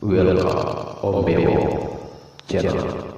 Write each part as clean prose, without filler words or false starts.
Welcome Om Beo Channel.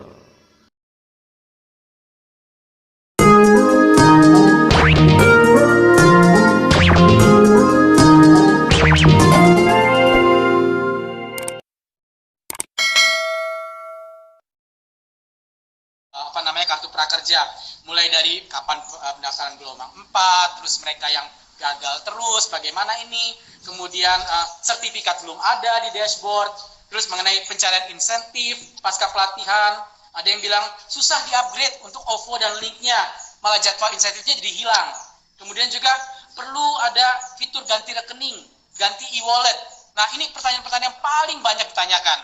Kartu prakerja, mulai dari kapan pendaftaran gelombang 4, terus mereka yang gagal terus bagaimana ini, kemudian sertifikat belum ada di dashboard, terus mengenai pencarian insentif pasca pelatihan, ada yang bilang susah di-upgrade untuk OVO dan linknya, malah jadwal insentifnya jadi hilang. Kemudian juga perlu ada fitur ganti rekening, ganti e-wallet. Nah, ini pertanyaan-pertanyaan yang paling banyak ditanyakan.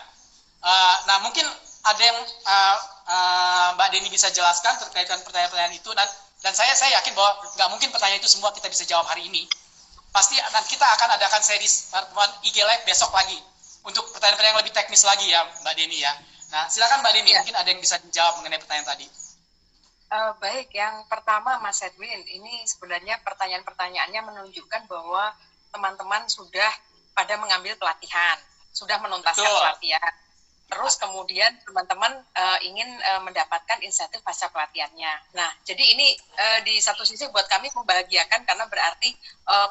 Nah, mungkin ada yang Mbak Deni bisa jelaskan terkait dengan pertanyaan-pertanyaan itu, dan saya yakin bahwa nggak mungkin pertanyaan itu semua kita bisa jawab hari ini. Pasti kita akan adakan seri pertemuan IG Live besok lagi untuk pertanyaan-pertanyaan yang lebih teknis lagi ya Mbak Deni ya. Nah, silakan Mbak Deni, mungkin ada yang bisa dijawab mengenai pertanyaan tadi. Baik, yang pertama Mas Edwin, ini sebenarnya pertanyaan-pertanyaannya menunjukkan bahwa teman-teman sudah pada mengambil pelatihan, sudah menuntaskan pelatihan. Terus kemudian teman-teman ingin mendapatkan insentif pasca pelatihannya. Nah, jadi ini di satu sisi buat kami membahagiakan karena berarti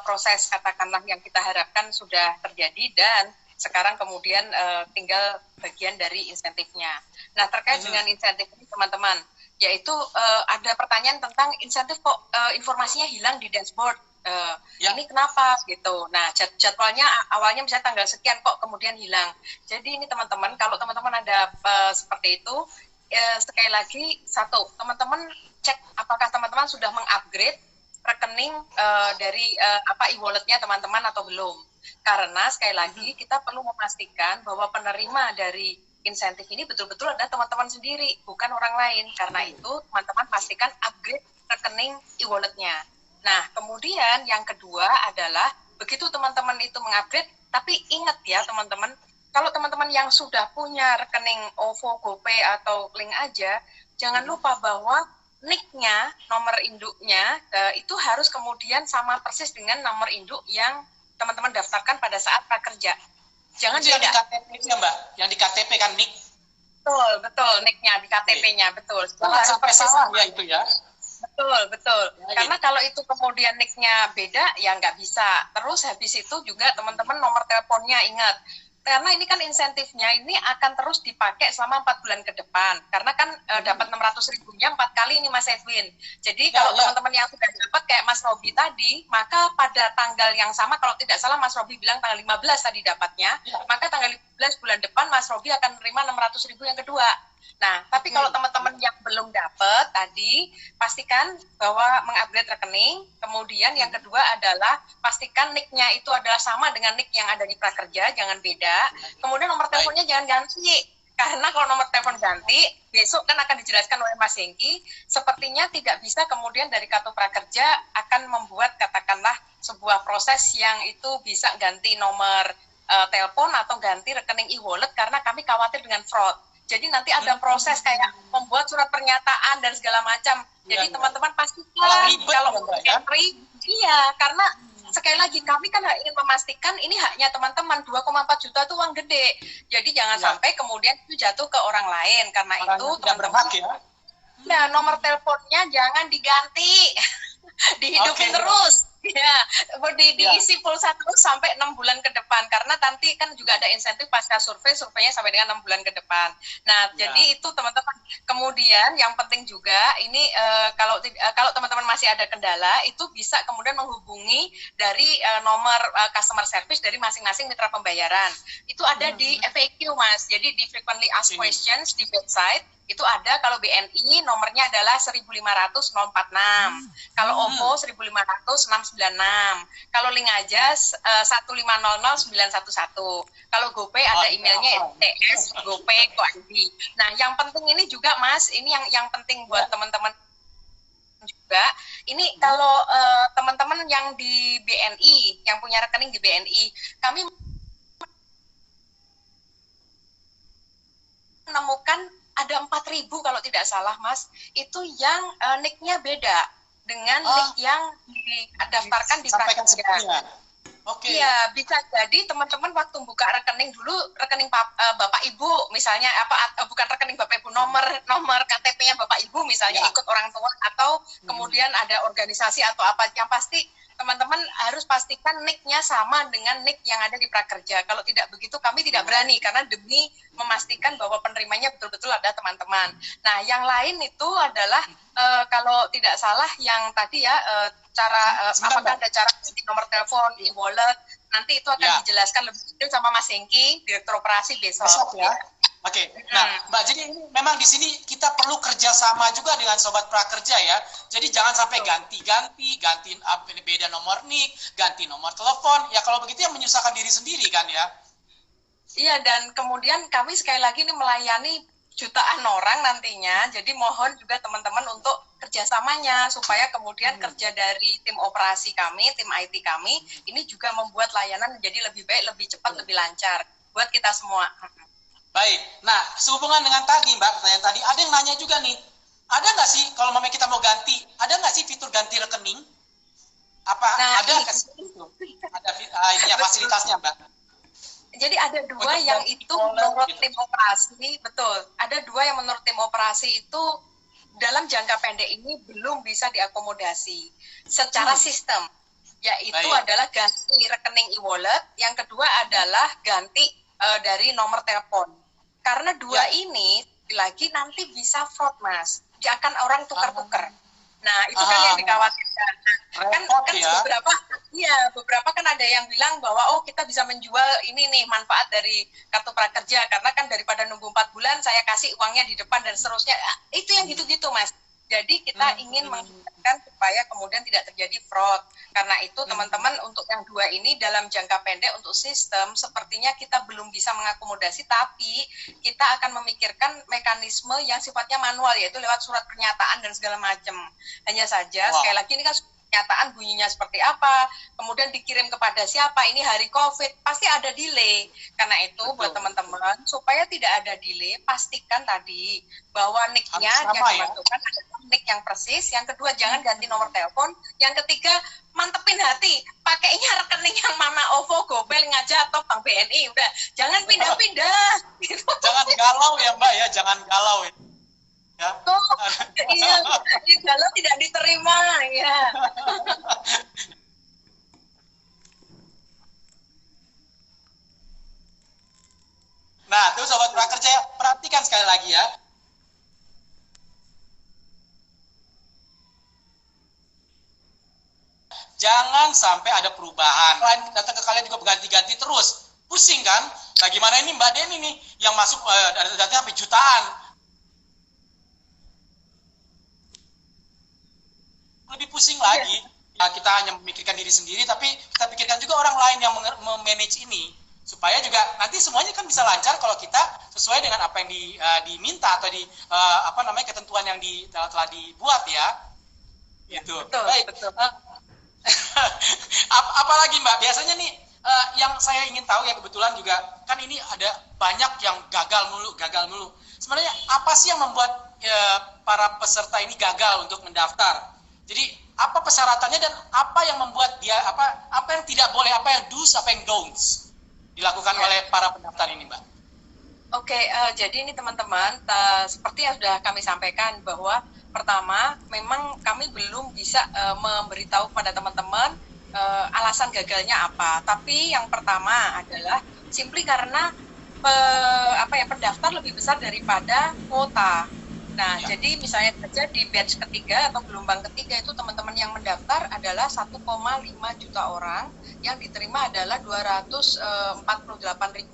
proses katakanlah yang kita harapkan sudah terjadi dan sekarang kemudian tinggal bagian dari insentifnya. Nah, terkait dengan insentif ini teman-teman, yaitu ada pertanyaan tentang insentif kok informasinya hilang di dashboard. Ini kenapa gitu. Nah, jadwalnya awalnya misalnya tanggal sekian kok kemudian hilang. Jadi ini teman-teman, kalau teman-teman ada seperti itu, sekali lagi teman-teman cek apakah teman-teman sudah mengupgrade rekening dari e-walletnya teman-teman atau belum. Karena sekali lagi kita perlu memastikan bahwa penerima dari insentif ini betul-betul ada teman-teman sendiri, bukan orang lain. Karena itu teman-teman pastikan upgrade rekening e-walletnya. Nah, kemudian yang kedua adalah begitu teman-teman itu mengupgrade, tapi ingat ya teman-teman, kalau teman-teman yang sudah punya rekening OVO, GoPay atau Link aja, jangan lupa bahwa NIK-nya, nomor induknya, itu harus kemudian sama persis dengan nomor induk yang teman-teman daftarkan pada saat prakerja. Jangan yang di KTP-nya Mbak, yang di KTP kan NIK. Betul, NIK-nya di KTP-nya, betul. Jangan sampai salah ya itu ya. Betul. Karena kalau itu kemudian nick-nya beda, ya nggak bisa. Terus habis itu juga teman-teman nomor teleponnya ingat. Karena ini kan insentifnya ini akan terus dipakai selama 4 bulan ke depan. Karena kan dapat 600.000-nya 4 kali ini Mas Edwin. Jadi kalau teman-teman yang sudah dapat kayak Mas Robi tadi, maka pada tanggal yang sama, kalau tidak salah Mas Robi bilang tanggal 15 tadi dapatnya, maka tanggal 15 bulan depan Mas Robi akan menerima 600.000 yang kedua. Nah, tapi kalau teman-teman yang belum dapat tadi, pastikan bahwa mengupgrade rekening. Kemudian yang kedua adalah pastikan nick-nya itu adalah sama dengan nick yang ada di prakerja, jangan beda. Kemudian nomor teleponnya jangan ganti. Karena kalau nomor telepon ganti, besok kan akan dijelaskan oleh Mas Hengki, sepertinya tidak bisa kemudian dari kartu prakerja akan membuat katakanlah sebuah proses yang itu bisa ganti nomor telepon atau ganti rekening e-wallet karena kami khawatir dengan fraud. Jadi nanti ada proses kayak membuat surat pernyataan dan segala macam. Jadi teman-teman pastikan kalau entry, karena sekali lagi kami kan ingin memastikan ini haknya teman-teman, 2,4 juta itu uang gede. Jadi jangan sampai kemudian itu jatuh ke orang lain. Karena itu teman-teman, nomor teleponnya jangan diganti, dihidupin terus. Ya, diisi pulsa terus sampai 6 bulan ke depan karena nanti kan juga ada insentif pasca surveinya sampai dengan 6 bulan ke depan. Nah, jadi itu teman-teman. Kemudian yang penting juga ini kalau teman-teman masih ada kendala itu bisa kemudian menghubungi dari nomor customer service dari masing-masing mitra pembayaran. Itu ada di FAQ Mas. Jadi di frequently asked questions di website itu ada. Kalau BNI nomornya adalah 1500046. Kalau OVO 1500696. Kalau Link aja 1500911. Kalau GoPay ada emailnya ts@gopay.id. Nah, yang penting ini juga Mas, ini yang penting buat teman-teman juga. Ini kalau teman-teman yang di BNI, yang punya rekening di BNI, kami menemukan ada 4.000 kalau tidak salah Mas, itu yang nick-nya beda dengan nick yang didaftarkan di prakerja. Oke. Iya, bisa jadi teman-teman waktu buka rekening dulu, rekening Bapak Ibu misalnya bukan rekening Bapak Ibu, nomor KTP-nya Bapak Ibu misalnya Ya. ikut orang tua atau kemudian ada organisasi atau apa, yang pasti teman-teman harus pastikan nick-nya sama dengan nick yang ada di Prakerja. Kalau tidak begitu kami tidak berani karena demi memastikan bahwa penerimanya betul-betul ada teman-teman. Nah, yang lain itu adalah kalau tidak salah yang tadi ya apakah ada cara ganti nomor telepon, e-wallet, nanti itu akan dijelaskan lebih detail sama Mas Hengki, Direktur Operasi besok. Ya. Oke, nah Mbak, jadi ini memang di sini kita perlu kerjasama juga dengan Sobat Prakerja ya. Jadi jangan sampai ganti beda nomor NIK, ganti nomor telepon. Ya kalau begitu yang menyusahkan diri sendiri kan ya. Iya, dan kemudian kami sekali lagi ini melayani jutaan orang nantinya, jadi mohon juga teman-teman untuk kerjasamanya supaya kemudian kerja dari tim operasi kami, tim IT kami, ini juga membuat layanan menjadi lebih baik, lebih cepat, lebih lancar buat kita semua. Baik, nah sehubungan dengan tadi Mbak, pertanyaan tadi, ada yang nanya juga nih, ada nggak sih kalau mama kita mau ganti, ada nggak sih fitur ganti rekening? Apa ada nggak sih itu? Ada ini ya fasilitasnya Mbak? Jadi ada dua yang itu menurut tim operasi, betul. Ada dua yang menurut tim operasi itu dalam jangka pendek ini belum bisa diakomodasi secara sistem. Yaitu adalah ganti rekening e-wallet, yang kedua adalah ganti dari nomor telepon. Karena dua ini lagi nanti bisa fraud, Mas. Dia akan orang tukar-tukar. Nah, itu kan yang dikhawatirkan. Kan beberapa kan ada yang bilang bahwa kita bisa menjual ini nih manfaat dari kartu prakerja karena kan daripada nunggu 4 bulan saya kasih uangnya di depan dan seterusnya. Itu yang gitu-gitu, Mas. Jadi kita ingin menghindarkan supaya kemudian tidak terjadi fraud. Karena itu teman-teman untuk yang dua ini dalam jangka pendek untuk sistem sepertinya kita belum bisa mengakomodasi, tapi kita akan memikirkan mekanisme yang sifatnya manual, yaitu lewat surat pernyataan dan segala macam. Hanya saja sekali lagi ini kan pernyataan bunyinya seperti apa, kemudian dikirim kepada siapa, ini hari COVID, pasti ada delay. Karena itu buat teman-teman, supaya tidak ada delay, pastikan tadi bahwa nick-nya yang dimasukkan adalah nick yang persis, yang kedua jangan ganti nomor telepon, yang ketiga mantepin hati, pakainya rekening yang Mama OVO, GoPay aja atau Bank BNI, udah, jangan pindah-pindah. Jangan galau ya Mbak ya, jangan galau ya. Iya, kalau tidak diterima ya. Nah, tuh Sobat Prakerja, perhatikan sekali lagi ya. Jangan sampai ada perubahan. Kalian datang ke kalian juga berganti-ganti terus. Pusing kan? Nah, gimana ini Mbak Deni nih yang masuk datanya sampai jutaan. Lebih pusing lagi. Ya, kita hanya memikirkan diri sendiri, tapi kita pikirkan juga orang lain yang memanage ini. Supaya juga nanti semuanya kan bisa lancar kalau kita sesuai dengan apa yang diminta atau ketentuan yang telah dibuat ya. Gitu. Betul, baik. Betul. Apalagi Mbak, biasanya nih yang saya ingin tahu ya, kebetulan juga kan ini ada banyak yang gagal mulu. Sebenarnya apa sih yang membuat para peserta ini gagal untuk mendaftar? Jadi apa persyaratannya dan apa yang membuat dia apa yang tidak boleh, apa yang do's, apa yang don'ts dilakukan oleh para pendaftar ini, Mbak? Oke, jadi ini teman-teman seperti yang sudah kami sampaikan bahwa pertama memang kami belum bisa memberitahu kepada teman-teman alasan gagalnya apa. Tapi yang pertama adalah simply karena pendaftar lebih besar daripada kuota. Nah, jadi misalnya saja di batch ketiga atau gelombang ketiga itu teman-teman yang mendaftar adalah 1,5 juta orang, yang diterima adalah 248.000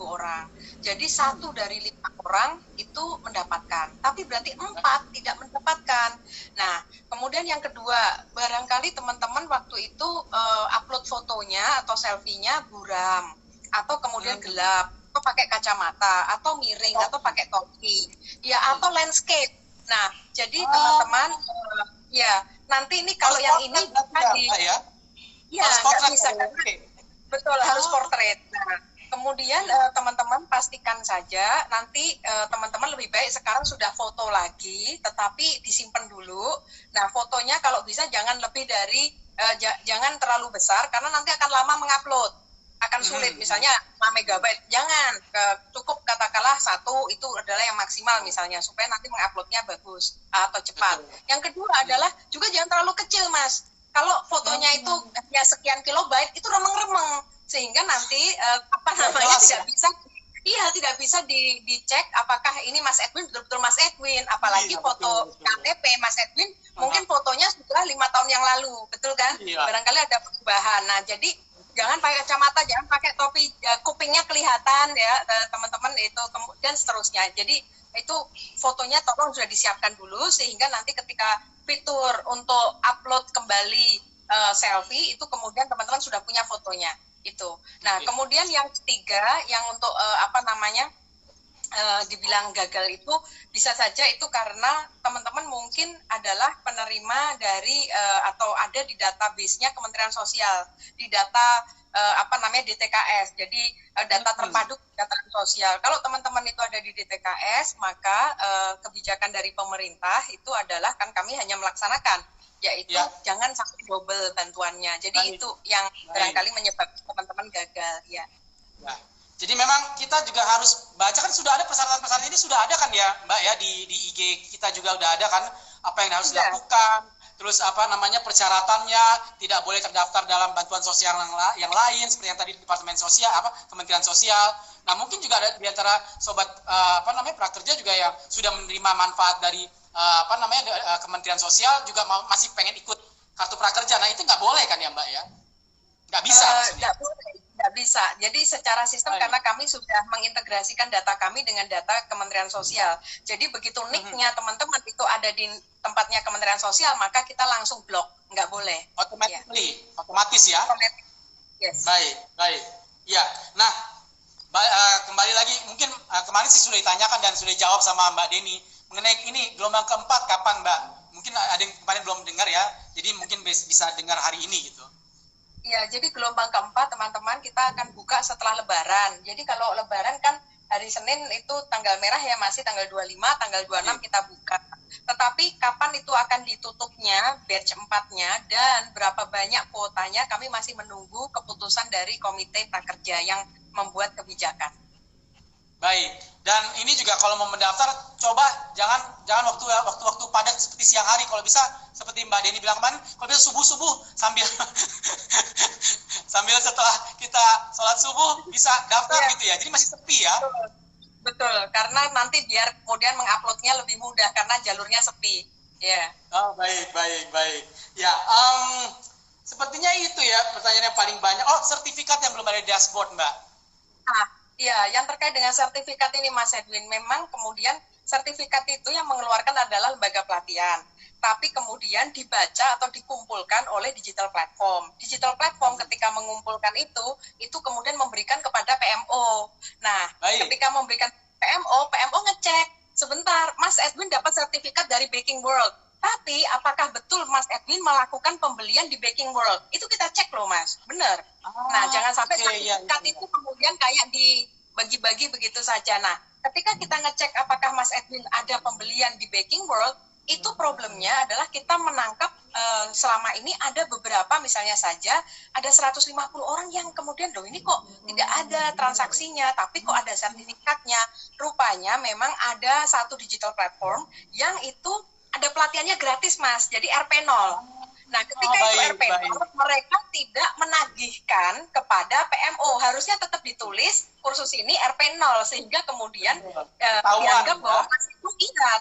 orang. Jadi 1 dari 5 orang itu mendapatkan, tapi berarti 4 tidak mendapatkan. Nah, kemudian yang kedua, barangkali teman-teman waktu itu upload fotonya atau selfie-nya buram, atau kemudian gelap, atau pakai kacamata, atau miring, atau pakai topi, ya atau landscape. Nah, jadi teman-teman, nanti ini kalau yang ini nggak bisa, betul harus portrait. Nah, kemudian teman-teman pastikan saja nanti teman-teman lebih baik sekarang sudah foto lagi, tetapi disimpan dulu. Nah, fotonya kalau bisa jangan lebih dari jangan terlalu besar karena nanti akan lama mengupload. akan sulit. Misalnya 5 megabyte, jangan, cukup katakanlah 1 itu adalah yang maksimal misalnya, supaya nanti menguploadnya bagus atau cepat. Yang kedua adalah juga jangan terlalu kecil, Mas. Kalau fotonya itu ya sekian kilobyte, itu remeng-remeng, sehingga nanti tidak bisa dicek apakah ini Mas Edwin betul-betul Mas Edwin, apalagi foto KTP Mas Edwin mungkin fotonya sudah 5 tahun yang lalu, betul kan? Barangkali ada perubahan. Nah, jadi jangan pakai kacamata, jangan pakai topi, kupingnya kelihatan ya teman-teman itu, dan seterusnya. Jadi itu fotonya tolong sudah disiapkan dulu, sehingga nanti ketika fitur untuk upload kembali selfie itu kemudian teman-teman sudah punya fotonya itu. Nah, kemudian yang ketiga yang untuk dibilang gagal itu bisa saja itu karena teman-teman mungkin adalah penerima dari atau ada di database-nya Kementerian Sosial, di data DTKS. Jadi data terpadu kesejahteraan sosial. Kalau teman-teman itu ada di DTKS, maka kebijakan dari pemerintah itu adalah kan kami hanya melaksanakan, yaitu jangan sampai double bantuannya. Jadi itu yang barangkali menyebabkan teman-teman gagal ya. Jadi memang kita juga harus baca, kan sudah ada persyaratan-persyaratan ini sudah ada kan ya Mbak ya, di IG kita juga udah ada kan apa yang harus dilakukan, terus persyaratannya, tidak boleh terdaftar dalam bantuan sosial yang lain seperti yang tadi Departemen Sosial Kementerian Sosial. Nah, mungkin juga ada di antara sobat prakerja juga yang sudah menerima manfaat dari Kementerian Sosial juga masih pengen ikut kartu prakerja. Nah, itu nggak boleh kan ya Mbak ya? Nggak bisa maksudnya. Nggak bisa. Jadi secara sistem karena kami sudah mengintegrasikan data kami dengan data Kementerian Sosial. Jadi begitu NIK-nya teman-teman itu ada di tempatnya Kementerian Sosial, maka kita langsung blok. Nggak boleh. Otomatis ya? Yes. Baik. Ya, nah kembali lagi, mungkin kemarin sih sudah ditanyakan dan sudah dijawab sama Mbak Deni mengenai ini gelombang keempat kapan Mbak? Mungkin ada yang kemarin belum dengar ya, jadi mungkin bisa dengar hari ini gitu. Ya, jadi gelombang keempat teman-teman kita akan buka setelah Lebaran. Jadi kalau Lebaran kan hari Senin itu tanggal merah ya, masih tanggal 25, tanggal 26 kita buka. Tetapi kapan itu akan ditutupnya batch 4-nya dan berapa banyak kuotanya kami masih menunggu keputusan dari Komite Prakerja yang membuat kebijakan. Baik, dan ini juga kalau mau mendaftar, coba jangan waktu padat seperti siang hari, kalau bisa seperti Mbak Deni bilang kemarin, kalau bisa subuh sambil setelah kita sholat subuh bisa daftar gitu ya, jadi masih sepi ya. Betul, karena nanti biar kemudian menguploadnya lebih mudah karena jalurnya sepi. Ya. Oh, baik. Ya, sepertinya itu ya pertanyaan yang paling banyak. Oh, sertifikat yang belum ada di dashboard, Mbak. Ya, yang terkait dengan sertifikat ini Mas Edwin, memang kemudian sertifikat itu yang mengeluarkan adalah lembaga pelatihan. Tapi kemudian dibaca atau dikumpulkan oleh digital platform. Digital platform ketika mengumpulkan itu kemudian memberikan kepada PMO. Nah, ketika memberikan PMO ngecek, sebentar, Mas Edwin dapat sertifikat dari Baking World. Tapi apakah betul Mas Edwin melakukan pembelian di Baking World? Itu kita cek loh Mas, benar. Nah, jangan sampai sertifikat itu kemudian kayak dibagi-bagi begitu saja. Nah, ketika kita ngecek apakah Mas Edwin ada pembelian di Baking World, itu problemnya adalah kita menangkap selama ini ada beberapa, misalnya saja ada 150 orang yang kemudian loh ini kok tidak ada transaksinya, tapi kok ada sertifikatnya. Rupanya memang ada satu digital platform yang itu ada pelatihannya gratis Mas, jadi RP0. Nah, ketika itu RP0, mereka tidak menagihkan kepada PMO. Harusnya tetap ditulis kursus ini RP0, sehingga kemudian dianggap bahwa Mas itu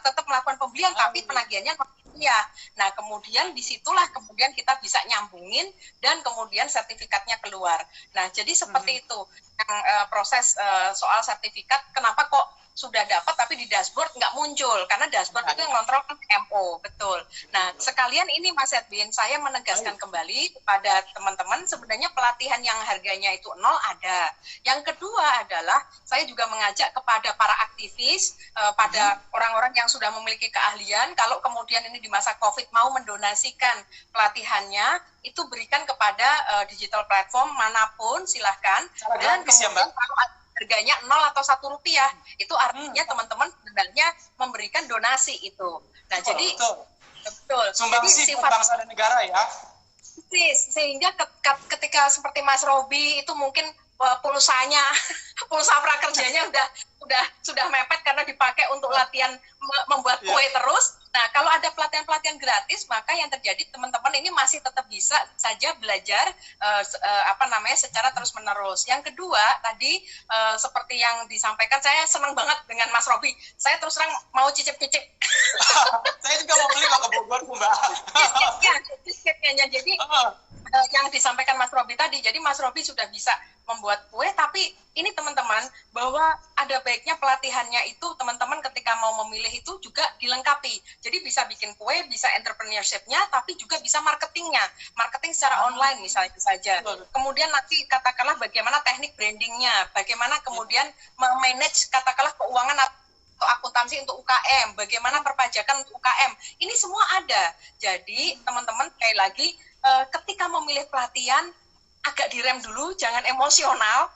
tetap melakukan pembelian, tapi penagihannya ya. Nah, kemudian disitulah kemudian kita bisa nyambungin dan kemudian sertifikatnya keluar. Nah, jadi seperti itu yang proses soal sertifikat. Kenapa kok sudah dapat tapi di dashboard nggak muncul, karena dashboard itu yang ngontrol kan PMO, betul. Nah, sekalian ini Mas Edwin, saya menegaskan kembali kepada teman-teman, sebenarnya pelatihan yang harganya itu 0 ada. Yang kedua adalah, saya juga mengajak kepada para aktivis, pada orang-orang yang sudah memiliki keahlian, kalau kemudian ini di masa COVID mau mendonasikan pelatihannya, itu berikan kepada digital platform manapun, silahkan. Dan kemudian kalau harganya 0 atau 1 rupiah, itu artinya teman-teman sebenarnya memberikan donasi itu. Nah, jadi betul. Sumbangsi buat bangsa dan negara ya. Sehingga ketika seperti Mas Robi itu mungkin pulsanya, pulsa prakerjanya sudah mepet karena dipakai untuk latihan membuat kue terus. Nah, kalau ada pelatihan-pelatihan gratis, maka yang terjadi teman-teman ini masih tetap bisa saja belajar secara terus-menerus. Yang kedua, tadi seperti yang disampaikan, saya senang banget dengan Mas Robi. Saya terus terang mau cicip-cicip. Saya juga mau beli kok ke Bogor, Mbak. Cheesecake-nya. Jadi yang disampaikan Mas Robi tadi, jadi Mas Robi sudah bisa membuat kue, tapi ini teman-teman, bahwa ada baiknya pelatihannya itu teman-teman ketika mau memilih itu juga dilengkapi. Jadi bisa bikin kue, bisa entrepreneurship-nya, tapi juga bisa marketingnya. Marketing secara online misalnya saja. Kemudian nanti katakanlah bagaimana teknik brandingnya, bagaimana kemudian memanage katakanlah keuangan atau akuntansi untuk UKM, bagaimana perpajakan untuk UKM. Ini semua ada. Jadi teman-teman sekali lagi, ketika memilih pelatihan, agak direm dulu, jangan emosional,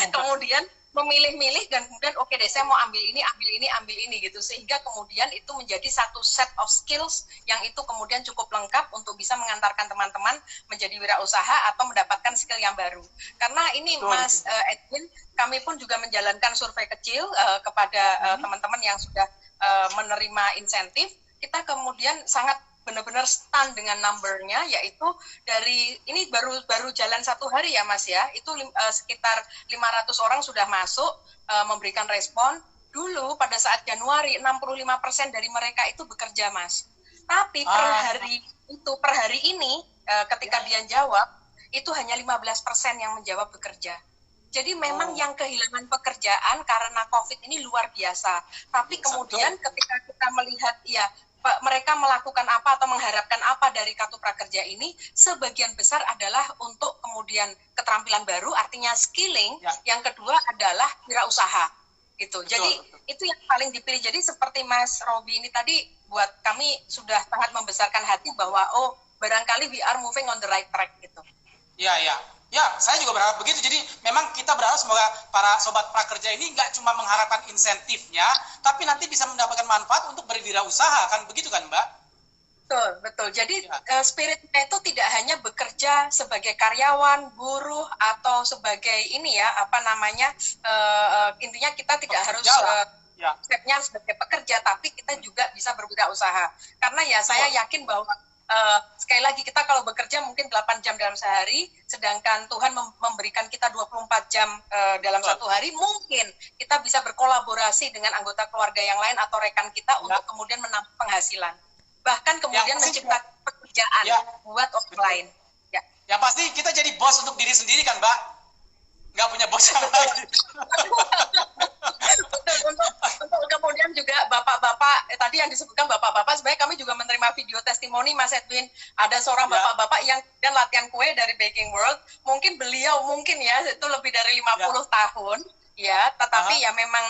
kemudian memilih-milih dan kemudian oke deh, saya mau ambil ini gitu, sehingga kemudian itu menjadi satu set of skills yang itu kemudian cukup lengkap untuk bisa mengantarkan teman-teman menjadi wirausaha atau mendapatkan skill yang baru. Karena ini Mas Edwin, kami pun juga menjalankan survei kecil kepada teman-teman yang sudah menerima insentif. Kita kemudian sangat benar-benar stun dengan numbernya, yaitu dari ini baru jalan 1 hari ya Mas ya, itu sekitar 500 orang sudah masuk memberikan respon. Dulu pada saat Januari 65% dari mereka itu bekerja Mas, tapi per hari ini ketika dia jawab itu hanya 15% yang menjawab bekerja. Jadi memang yang kehilangan pekerjaan karena COVID ini luar biasa. Tapi kemudian ketika kita melihat mereka melakukan apa atau mengharapkan apa dari kartu prakerja ini, sebagian besar adalah untuk kemudian keterampilan baru, artinya skilling. Yang kedua adalah wirausaha gitu. Jadi itu yang paling dipilih. Jadi seperti Mas Robi ini tadi, buat kami sudah sangat membesarkan hati bahwa barangkali we are moving on the right track gitu. Ya, saya juga berharap begitu. Jadi memang kita berharap semoga para sobat prakerja ini nggak cuma mengharapkan insentifnya, tapi nanti bisa mendapatkan manfaat untuk berwirausaha, kan begitu kan Mbak? Betul. Jadi spiritnya itu tidak hanya bekerja sebagai karyawan, buruh, atau sebagai intinya kita tidak harus stepnya sebagai pekerja, tapi kita juga bisa berwirausaha. Karena saya yakin bahwa sekali lagi kita kalau bekerja mungkin 8 jam dalam sehari, sedangkan Tuhan memberikan kita 24 jam dalam satu hari, mungkin kita bisa berkolaborasi dengan anggota keluarga yang lain atau rekan kita untuk kemudian menambah penghasilan. Bahkan kemudian menciptakan pekerjaan buat orang lain. Ya pasti kita jadi bos untuk diri sendiri kan Mbak? Nggak punya bos yang lain. Untuk kemudian juga bapak-bapak, tadi yang disebutkan bapak-bapak, sebenarnya kami juga menerima video testimoni Mas Edwin, ada seorang bapak-bapak yang kemudian latihan kue dari Baking World, mungkin beliau itu lebih dari 50 tahun, tetapi memang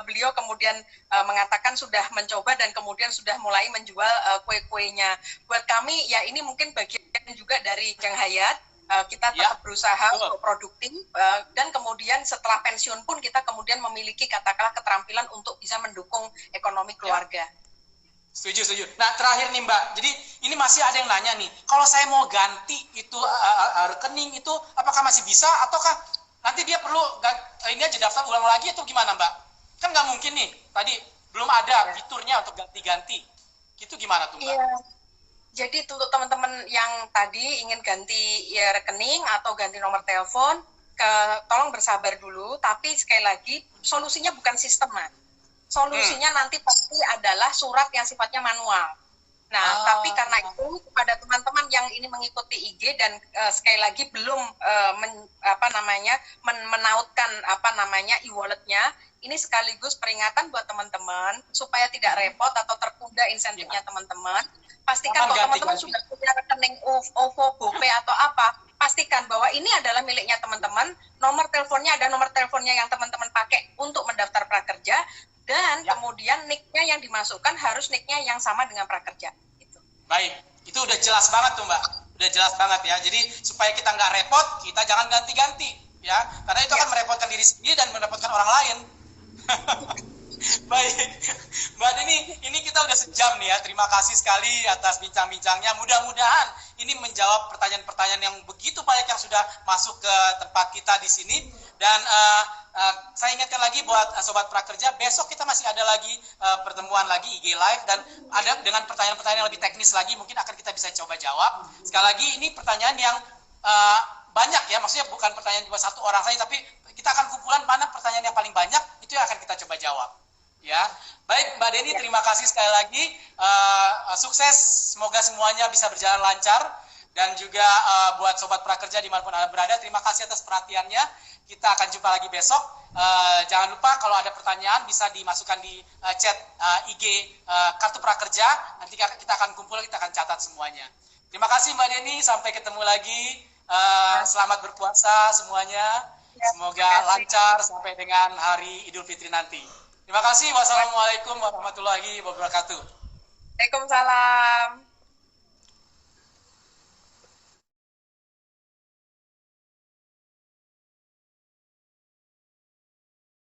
beliau kemudian mengatakan sudah mencoba dan kemudian sudah mulai menjual kue-kuenya. Buat kami ini mungkin bagian juga dari Jeng Hayat. Kita tetap berusaha untuk produktif, dan kemudian setelah pensiun pun kita kemudian memiliki katakanlah keterampilan untuk bisa mendukung ekonomi keluarga. Setuju. Nah terakhir nih Mbak, jadi ini masih ada yang nanya nih, kalau saya mau ganti itu rekening itu apakah masih bisa, ataukah nanti dia perlu ini aja daftar ulang lagi atau gimana Mbak? Kan nggak mungkin nih, tadi belum ada fiturnya untuk ganti-ganti, itu gimana tuh Mbak? Jadi untuk teman-teman yang tadi ingin ganti rekening atau ganti nomor telepon, tolong bersabar dulu. Tapi sekali lagi, solusinya bukan sistem, Mas. Solusinya nanti pasti adalah surat yang sifatnya manual. Nah, tapi karena itu kepada teman-teman yang ini mengikuti IG dan sekali lagi belum menautkan e-walletnya, ini sekaligus peringatan buat teman-teman supaya tidak repot atau tertunda insentifnya teman-teman. Pastikan kalau teman-teman sudah punya rekening OVO, GoPay atau apa, pastikan bahwa ini adalah miliknya teman-teman. Nomor teleponnya ada nomor teleponnya yang teman-teman pakai untuk mendaftar prakerja, dan kemudian nick-nya yang dimasukkan harus nick-nya yang sama dengan prakerja. Gitu. Baik, itu udah jelas banget tuh Mbak, udah jelas banget ya. Jadi supaya kita nggak repot, kita jangan ganti-ganti ya, karena itu akan merepotkan diri sendiri dan merepotkan orang lain. Baik, Mbak Deni, ini kita udah sejam nih ya. Terima kasih sekali atas bincang-bincangnya. Mudah-mudahan ini menjawab pertanyaan-pertanyaan yang begitu banyak yang sudah masuk ke tempat kita di sini. Dan saya ingatkan lagi buat Sobat Prakerja, besok kita masih ada lagi pertemuan lagi IG Live. Dan ada dengan pertanyaan-pertanyaan yang lebih teknis lagi, mungkin akan kita bisa coba jawab. Sekali lagi, ini pertanyaan yang banyak ya, maksudnya bukan pertanyaan cuma satu orang saja, tapi kita akan kumpulan mana pertanyaan yang paling banyak, itu yang akan kita coba jawab. Ya, baik Mbak Deni, terima kasih sekali lagi. Sukses, semoga semuanya bisa berjalan lancar. Dan juga buat Sobat Prakerja dimanapun Anda berada, terima kasih atas perhatiannya. Kita akan jumpa lagi besok. Jangan lupa kalau ada pertanyaan bisa dimasukkan di chat IG Kartu Prakerja. Nanti kita akan kumpul, kita akan catat semuanya. Terima kasih Mbak Deni, sampai ketemu lagi. Selamat berpuasa semuanya. Semoga lancar sampai dengan hari Idul Fitri nanti. Terima kasih. Wassalamualaikum warahmatullahi wabarakatuh. Waalaikumsalam.